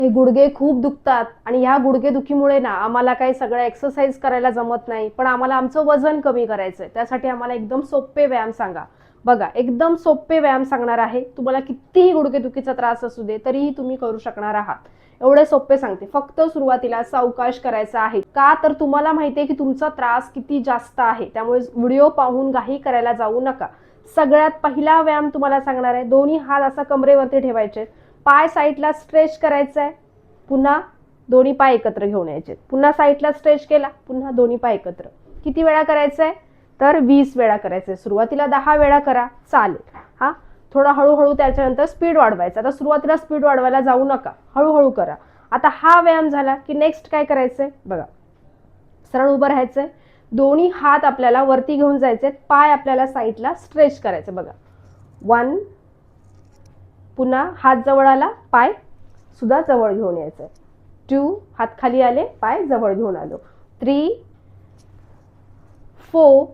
हे गुडघे खूप दुखतात आणि ह्या गुडघेदुखीमुळे ना आम्हाला काही सगळं एक्सरसाइज करायला जमत नाही, पण आम्हाला आमचं वजन कमी करायचंय. त्यासाठी आम्हाला एकदम सोपे व्यायाम सांगा. बघा, एकदम सोपे व्यायाम सांगणार आहे. तुम्हाला कितीही गुडघेदुखीचा त्रास असू दे तरीही तुम्ही करू शकणार आहात. एवढे सोपे सांगते. फक्त सुरुवातीला सावकाश करायचा आहे. का तर तुम्हाला माहितीये की तुमचा त्रास किती जास्त आहे. त्यामुळे व्हिडिओ पाहून घाई करायला जाऊ नका. सगळ्यात पहिला व्यायाम तुम्हाला सांगणार आहे. दोन्ही हात असा कमरेवरती ठेवायचे, पाय साईडला स्ट्रेच करायचा आहे, पुन्हा दोन्ही पाय एकत्र घेऊन यायचे, पुन्हा साईडला स्ट्रेच केला, पुन्हा दोन्ही पाय एकत्र. किती वेळा करायचं आहे तर 20 वेळा करायचं आहे. सुरुवातीला 10 वेळा करा, चालेल. हा, थोडा हळूहळू त्याच्यानंतर स्पीड वाढवायचा. आता सुरुवातीला स्पीड वाढवायला जाऊ नका, हळूहळू करा. आता हा व्यायाम झाला की नेक्स्ट काय करायचंय बघा. सरळ उभं राहायचंय, दोन्ही हात आपल्याला वरती घेऊन जायचे, पाय आपल्याला साईडला स्ट्रेच करायचे. बघा, 1, पुन्हा हात जवळ आला, पाय सुद्धा जवळ घेऊन यायचं. 2, हात खाली आले, पाय जवळ घेऊन आलो. 3, 4,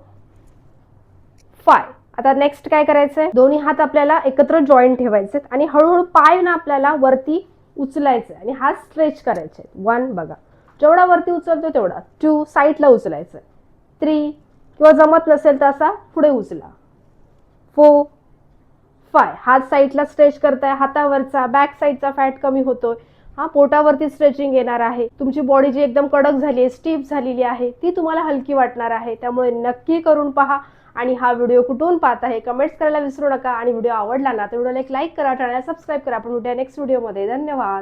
5. आता नेक्स्ट काय करायचंय, दोन्ही हात आपल्याला एकत्र जॉईंट ठेवायचे आणि हळूहळू पाय ना आपल्याला वरती उचलायचे आणि हात स्ट्रेच करायचे. 1, बघा, जेवढा वरती उचलतो तेवढा. 2, साईडला उचलायचं. 3, किंवा जमत नसेल तर असा पुढे उचला. 4, 5, हात साईडला स्ट्रेच करताय, हातावरचा बॅक साईडचा फॅट कमी होतोय. हा, पोटावरती स्ट्रेचिंग येणार आहे. तुमची बॉडी जी एकदम कडक झाली आहे, स्टिफ झालेली आहे, ती तुम्हाला हलकी वाटणार आहे. त्यामुळे नक्की करून पहा. आणि हा व्हिडिओ कुठून पाहत आहे कमेंट्स करायला विसरू नका. आणि व्हिडिओ आवडला ना तर व्हिडिओला एक लाईक करा, चॅनल सबस्क्राईब करा. आपण भेटूया नेक्स्ट व्हिडिओमध्ये. धन्यवाद.